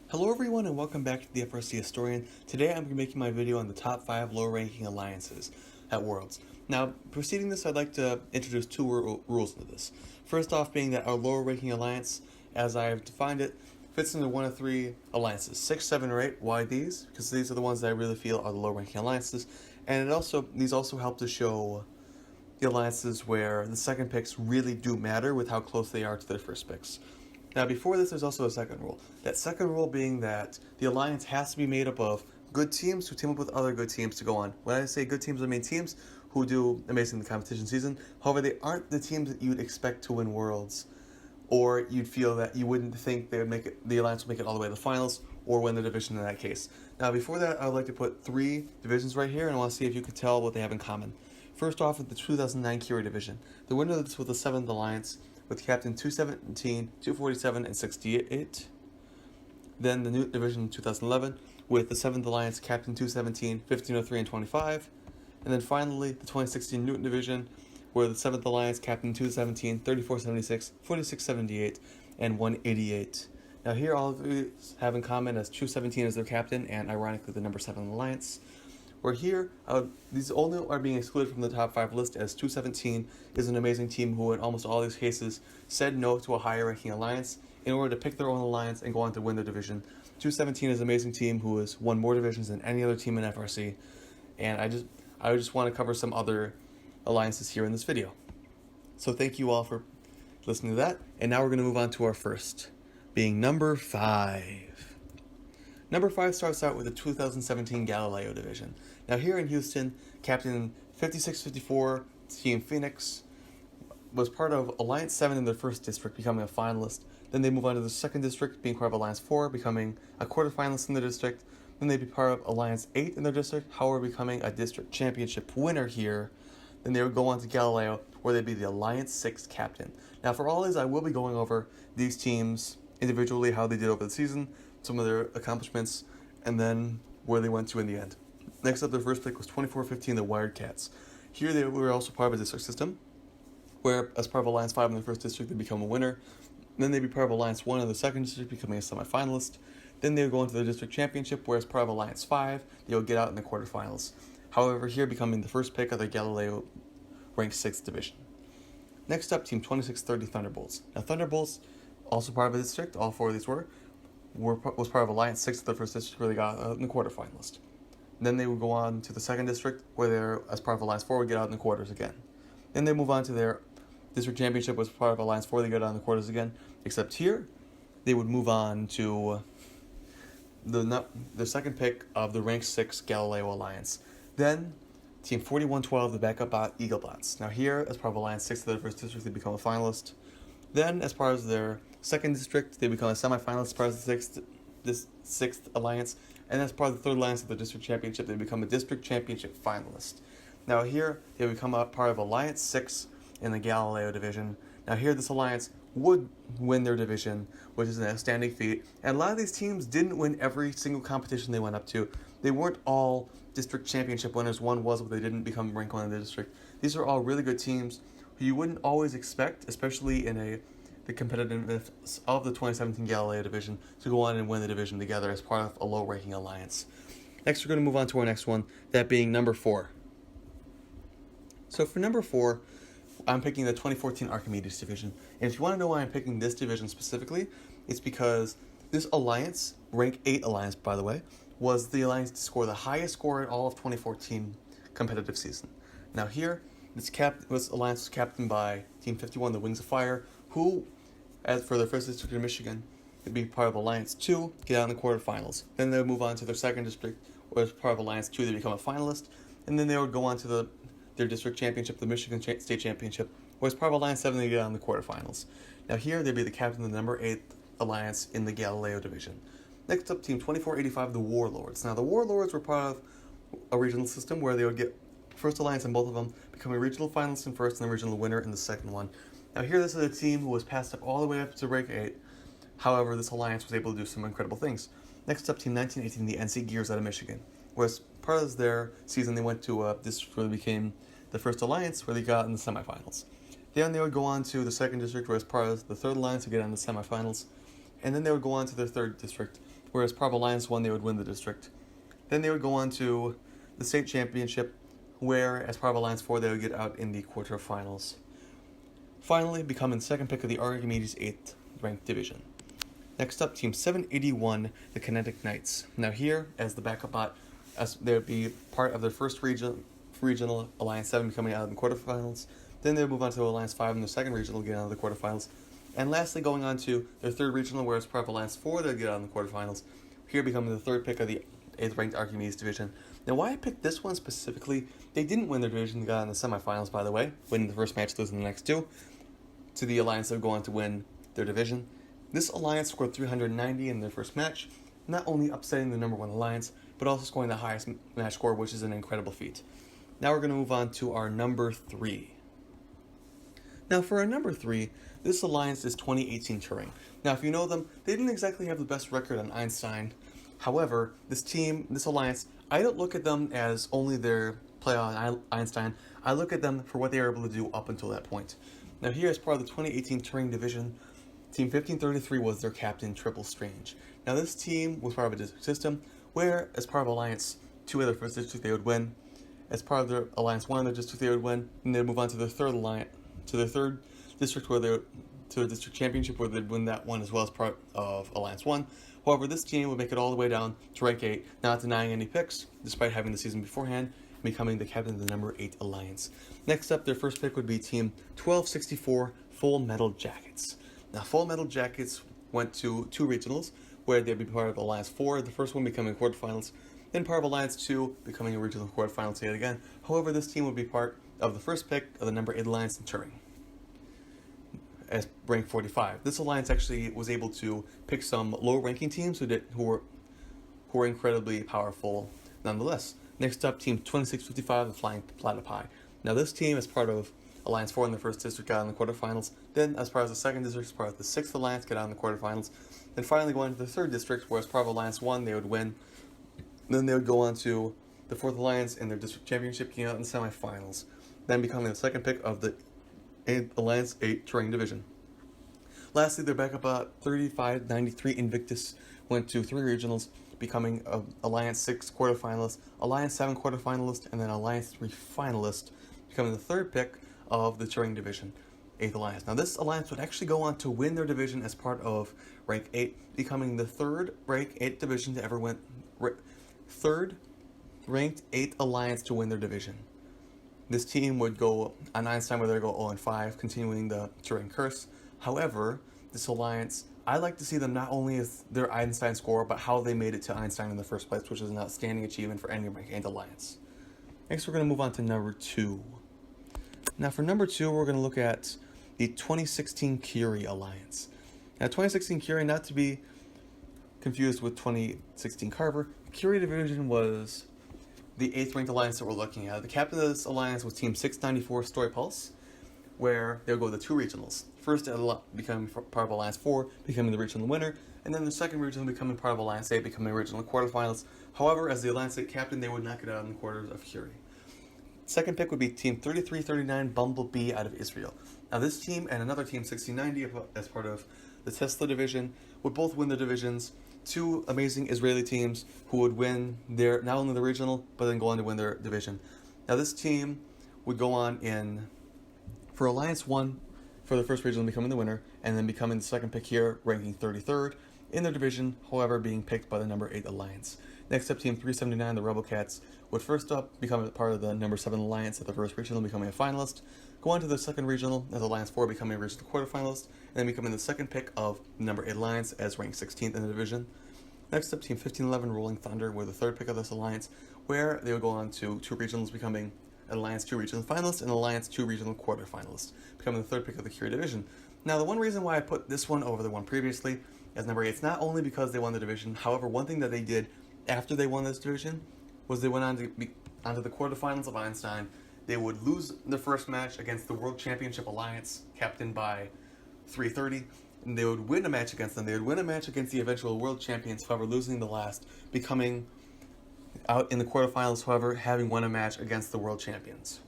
Hello everyone and welcome back to the FRC Historian. Today I'm making my video on the top 5 low-ranking alliances at Worlds. Now, preceding this, I'd like to introduce two rules into this. First off being that our lower-ranking alliance, as I have defined it, fits into one of three alliances. 6, 7, or 8. Why these? Because these are the ones that I really feel are the low-ranking alliances, and these also help to show the alliances where the second picks really do matter with how close they are to their first picks. Now, before this, there's also a second rule. That second rule being that the alliance has to be made up of good teams who team up with other good teams to go on. When I say good teams, I mean teams who do amazing in the competition season. However, they aren't the teams that you'd expect to win Worlds, or you'd feel that you wouldn't think they would make it, the alliance would make it all the way to the finals or win the division in that case. Now, before that, I would like to put 3 divisions right here, and I want to see if you could tell what they have in common. First off, with the 2009 Curie division. The winner of this was the 7th alliance, with Captain 217, 247, and 68. Then the Newt division in 2011, with the 7th alliance, Captain 217, 1503, and 25. And then finally, the 2016 Newton division, where the 7th alliance, Captain 217, 3476, 4678, and 188. Now here all of these have in common as 217 as their captain, and ironically the number 7 alliance. Where here, these only are being excluded from the top 5 list, as 217 is an amazing team who in almost all these cases said no to a higher ranking alliance in order to pick their own alliance and go on to win their division. 217 is an amazing team who has won more divisions than any other team in FRC, and I just want to cover some other alliances here in this video. So thank you all for listening to that, and now we're going to move on to our first, being number 5. Number 5 starts out with the 2017 Galileo division. Now here in Houston, Captain 5654, Team Phoenix, was part of Alliance 7 in their first district, becoming a finalist. Then they move on to the second district, being part of Alliance 4, becoming a quarterfinalist in their district. Then they'd be part of Alliance 8 in their district, however becoming a district championship winner here. Then they would go on to Galileo, where they'd be the Alliance 6 captain. Now for all these, I will be going over these teams individually, how they did over the season, some of their accomplishments, and then where they went to in the end. Next up, their first pick was 2415, the Wildcats. Here they were also part of a district system, where as part of Alliance 5 in the first district, they become a winner. Then they'd be part of Alliance 1 in the second district, becoming a semifinalist. Then they would go into the district championship, where as part of Alliance 5, they would get out in the quarterfinals. However, here becoming the first pick of the Galileo ranked 6th division. Next up, Team 2630 Thunderbolts. Now Thunderbolts, also part of a district, all 4 of these was part of Alliance 6 of the first district, where they got out in the quarterfinalist. Then they would go on to the second district, where they're, as part of Alliance 4, would get out in the quarters again. Then they move on to their district championship, was part of Alliance 4, they get out in the quarters again, except here, they would move on to the second pick of the ranked 6 Galileo Alliance. Then, Team 4112, the backup Eaglebots. Now here, as part of Alliance 6 of their first district, they become a finalist. Then, as part of their second district, they become a semifinalist as part of the 6th alliance, and as part of the 3rd alliance of the district championship, they become a district championship finalist. Now here, they become a part of Alliance 6 in the Galileo division. Now here, this alliance would win their division, which is an outstanding feat, and a lot of these teams didn't win every single competition they went up to. They weren't all district championship winners. One was, but they didn't become rank 1 in the district. These are all really good teams who you wouldn't always expect, especially in the competitiveness of the 2017 Galileo division, to go on and win the division together as part of a low-ranking alliance. Next, we're going to move on to our next one, that being number 4. So for number 4, I'm picking the 2014 Archimedes division. And if you want to know why I'm picking this division specifically, it's because this alliance, rank 8 alliance by the way, was the alliance to score the highest score in all of 2014 competitive season. Now here, this alliance was captained by Team 51, the Wings of Fire, who, as for their first district in Michigan, would be part of Alliance 2, get out in the quarterfinals. Then they would move on to their second district, where as part of Alliance 2, they become a finalist. And then they would go on to their district championship, the Michigan State Championship, where as part of Alliance 7, they get out in the quarterfinals. Now here, they'd be the captain of the number 8 alliance in the Galileo division. Next up, Team 2485, the Warlords. Now the Warlords were part of a regional system where they would get first alliance in both of them, become a regional finalist in first and a regional winner in the second one. Now here, this is a team who was passed up all the way up to rank 8. However, this alliance was able to do some incredible things. Next up, Team 1918, the NC Gears out of Michigan. Whereas part of their season, they went to this where they became the first alliance, where they got in the semifinals. Then they would go on to the second district, where as part of the 3rd alliance, to get on the semifinals. and then they would go on to their third district, where as part of Alliance 1 they would win the district. Then they would go on to the state championship, where as part of Alliance 4 they would get out in the quarterfinals. Finally, becoming the second pick of the Archimedes 8th ranked division. Next up, Team 781, the Kinetic Knights. Now here, as the backup bot, as they would be part of their first regional Alliance 7 coming out of the quarterfinals. Then they would move on to Alliance 5 in their second regional, getting out of the quarterfinals. And lastly, going on to their third regional, where as part of Alliance 4 they would get out in the quarterfinals. Here becoming the third pick of the 8th ranked Archimedes division. Now why I picked this one specifically, they didn't win their division, they got in the semifinals by the way, winning the first match, losing the next two, to the Alliance that would go on to win their division. This Alliance scored 390 in their first match, not only upsetting the number 1 Alliance, but also scoring the highest match score, which is an incredible feat. Now we're going to move on to our number 3. Now for our number 3, this Alliance is 2018 Turing. Now if you know them, they didn't exactly have the best record on Einstein. However, this Alliance, I don't look at them as only their play on Einstein. I look at them for what they were able to do up until that point. Now here, as part of the 2018 Turing division, Team 1533 was their captain, Triple Strange. Now this team was part of a district system, where as part of Alliance 2 of their first district they would win. As part of their Alliance 1 of their district they would win, and they'd move on to their third district, where they to the district championship, where they'd win that one as well as part of Alliance 1. However, this team would make it all the way down to rank 8, not denying any picks, despite having the season beforehand, becoming the captain of the number 8 Alliance. Next up, their first pick would be Team 1264 Full Metal Jackets. Now, Full Metal Jackets went to 2 regionals, where they'd be part of Alliance 4, the first one becoming quarterfinals, then part of Alliance 2, becoming a regional quarterfinals yet again. However, this team would be part of the first pick of the number 8 Alliance in Turing, as rank 45. This Alliance actually was able to pick some low-ranking teams who were incredibly powerful nonetheless. Next up, Team 2655, the Flying Platypi. Now this team, as part of Alliance 4 in the first district, got out in the quarterfinals. Then, as part of the second district, as part of the 6th Alliance, got out in the quarterfinals. Then finally going to the third district, where as part of Alliance 1, they would win. Then they would go on to the 4th Alliance in their district championship, getting out in the semifinals. Then becoming the second pick of the Alliance 8 Turing division. Lastly, their backup 3593 Invictus went to 3 regionals, becoming Alliance 6 quarterfinalist, Alliance 7 quarterfinalist, and then Alliance 3 finalist, becoming the third pick of the Turing division, 8th Alliance. Now this Alliance would actually go on to win their division as part of rank 8, becoming the third rank 8 division to ever win, third ranked 8th Alliance to win their division. This team would go on Einstein, where they go 0-5, continuing the Turing curse. However, this Alliance, I like to see them not only as their Einstein score, but how they made it to Einstein in the first place, which is an outstanding achievement for any rank 8 Alliance. Next, we're going to move on to number 2. Now, for number 2, we're going to look at the 2016 Curie Alliance. Now, 2016 Curie, not to be confused with 2016 Carver, Curie division was the 8th ranked Alliance that we're looking at. The captain of this Alliance was Team 694 Story Pulse, where they'll go to 2 regionals. First, becoming part of Alliance 4, becoming the regional winner, and then the second regional becoming part of Alliance 8, becoming regional quarterfinals. However, as the Alliance 8 captain, they would not get out in the quarters of Curie. Second pick would be Team 3339 Bumblebee out of Israel. Now this team and another Team 1690 as part of the Tesla division would both win the divisions. 2 amazing Israeli teams who would win their, not only the regional, but then go on to win their division. Now this team would go on for Alliance 1 for the first regional, becoming the winner, and then becoming the second pick here, ranking 33rd in their division, however being picked by the number 8 Alliance. Next up, Team 379, the Rebel Cats, would first up become a part of the number 7 Alliance at the first regional, becoming a finalist, go on to the second regional as Alliance 4, becoming a regional quarterfinalist, and then becoming the second pick of the number 8 Alliance as ranked 16th in the division. Next up, Team 1511 Rolling Thunder were the third pick of this Alliance, where they would go on to 2 regionals, becoming Alliance 2 regional finalist and Alliance 2 regional quarterfinalist, becoming the third pick of the Curie division. Now, the one reason why I put this one over the one previously as number 8 is not only because they won the division. However, one thing that they did after they won this division was they went on to onto the quarterfinals of Einstein. They would lose their first match against the World Championship Alliance, captained by 330, and they would win a match against them. They would win a match against the eventual world champions, however, losing the last, becoming out in the quarterfinals, however, having won a match against the world champions.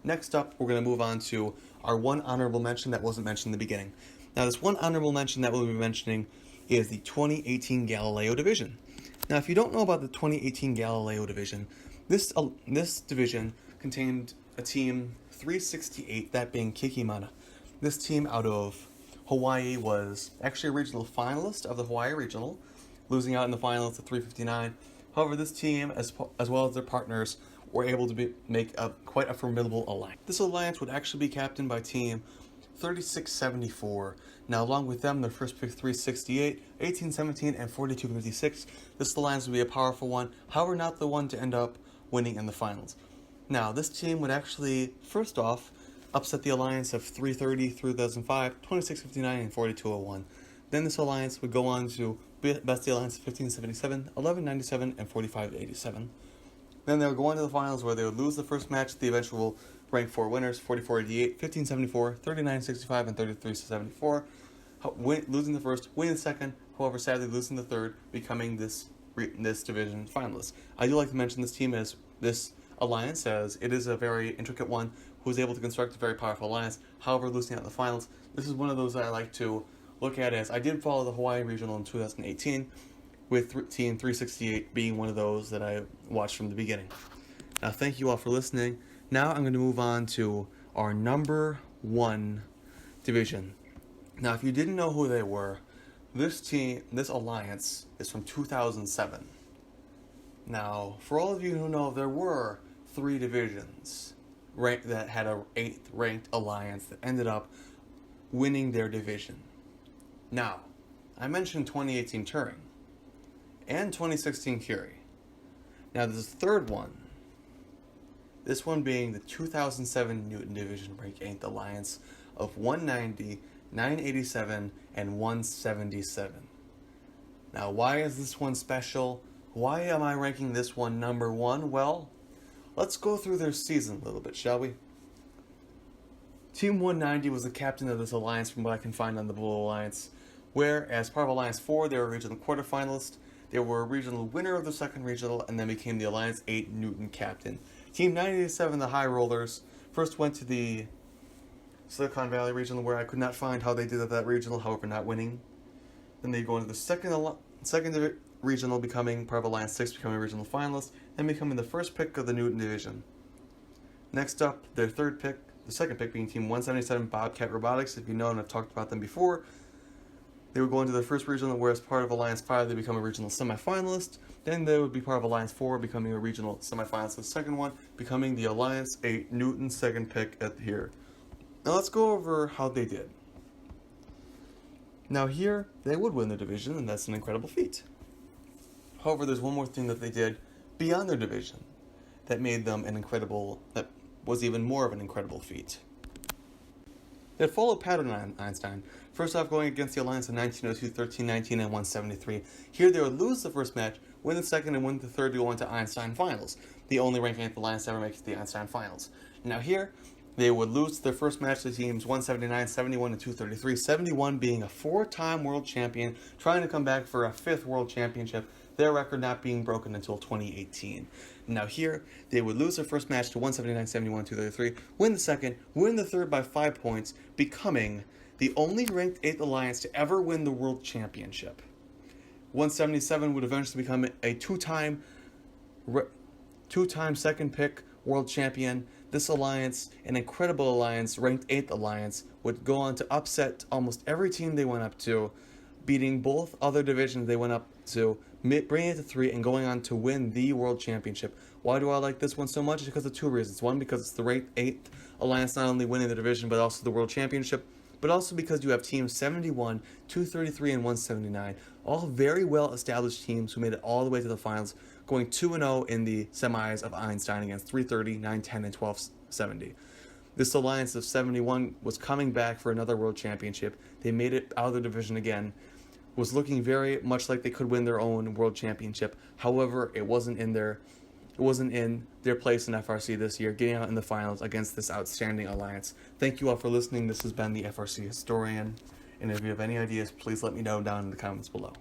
Next up, we're going to move on to our one honorable mention that wasn't mentioned in the beginning. Now, this one honorable mention that we'll be mentioning is the 2018 Galileo Division. Now, if you don't know about the 2018 Galileo Division, this division contained a team 368, that being Kikimana. This team out of Hawaii was actually a regional finalist of the Hawaii Regional, losing out in the finals at 359. However, this team, as well as their partners, were able to make quite a formidable alliance. This alliance would actually be captained by team 3674. Now, along with them, their first pick 368, 1817, and 4256. This alliance would be a powerful one, however, not the one to end up winning in the finals. Now, this team would actually, first off, upset the alliance of 330, 3005, 2659, and 4201. Then this alliance would go on to best the alliance of 1577, 1197, and 4587. Then they would go on to the finals where they would lose the first match, the eventual rank 4 winners, 4488, 1574, 3965, and 3374. Losing the first, winning the second, however, sadly losing the third, becoming this division finalist. I do like to mention this team as this alliance, as it is a very intricate one who was able to construct a very powerful alliance, however, losing out in the finals. This is one of those that I like to look at, as I did follow the Hawaii Regional in 2018, with Team 368 being one of those that I watched from the beginning. Now, thank you all for listening. Now I'm going to move on to our number 1 division. Now, if you didn't know who they were, this alliance is from 2007. Now, for all of you who know, there were 3 divisions that had a 8th ranked alliance that ended up winning their division. Now, I mentioned 2018 Turing and 2016 Curie. Now, there's a third one. This one being the 2007 Newton Division ranked 8th alliance of 190, 987, and 177. Now, why is this one special? Why am I ranking this one number 1? Well, let's go through their season a little bit, shall we? Team 190 was the captain of this alliance from what I can find on the Blue Alliance, where, as part of Alliance 4, they were a regional quarterfinalist. They were a regional winner of the second regional, and then became the Alliance 8 Newton captain. Team 987, the High Rollers, first went to the Silicon Valley regional, where I could not find how they did at that regional, however, not winning. Then they go into the second regional, becoming part of Alliance 6, becoming a regional finalist, and becoming the first pick of the Newton division. Next up, their third pick, the second pick being Team 177 Bobcat Robotics. If you know, and I've talked about them before, they would go into their first regional, where as part of Alliance 5, they become a regional semifinalist. Then they would be part of Alliance 4, becoming a regional semifinalist. The second one, becoming the Alliance 8 Newton second pick here. Now let's go over how they did. Now here, they would win the division, and that's an incredible feat. However, there's one more thing that they did beyond their division that made them that was even more of an incredible feat. They followed pattern on Einstein, first off going against the Alliance in 1902, 1319, and 173. Here they would lose the first match, win the second, and win the third to go into Einstein Finals, the only ranking 8th alliance to ever make it to the Einstein Finals. Now here, they would lose their first match to teams 179, 71, and 233, 71 being a 4-time world champion, trying to come back for a 5th world championship, their record not being broken until 2018. Now here, they would lose their first match to 179, 71, 233, win the second, win the third by 5 points, becoming the only ranked 8th alliance to ever win the world championship. 177 would eventually become a two-time second pick world champion. This alliance, an incredible alliance, ranked 8th alliance, would go on to upset almost every team they went up to, beating both other divisions they went up to, bringing it to 3, and going on to win the world championship. Why do I like this one so much? Because of 2 reasons. One, because it's the ranked 8th alliance not only winning the division, but also the world championship, but also because you have teams 71, 233, and 179, all very well-established teams who made it all the way to the finals, going 2-0 in the semis of Einstein against 330, 910, and 1270. This alliance of 71 was coming back for another world championship. They made it out of the division again, was looking very much like they could win their own world championship. However, it wasn't in their place in FRC this year, getting out in the finals against this outstanding alliance. Thank you all for listening. This has been the FRC Historian, and if you have any ideas, please let me know down in the comments below.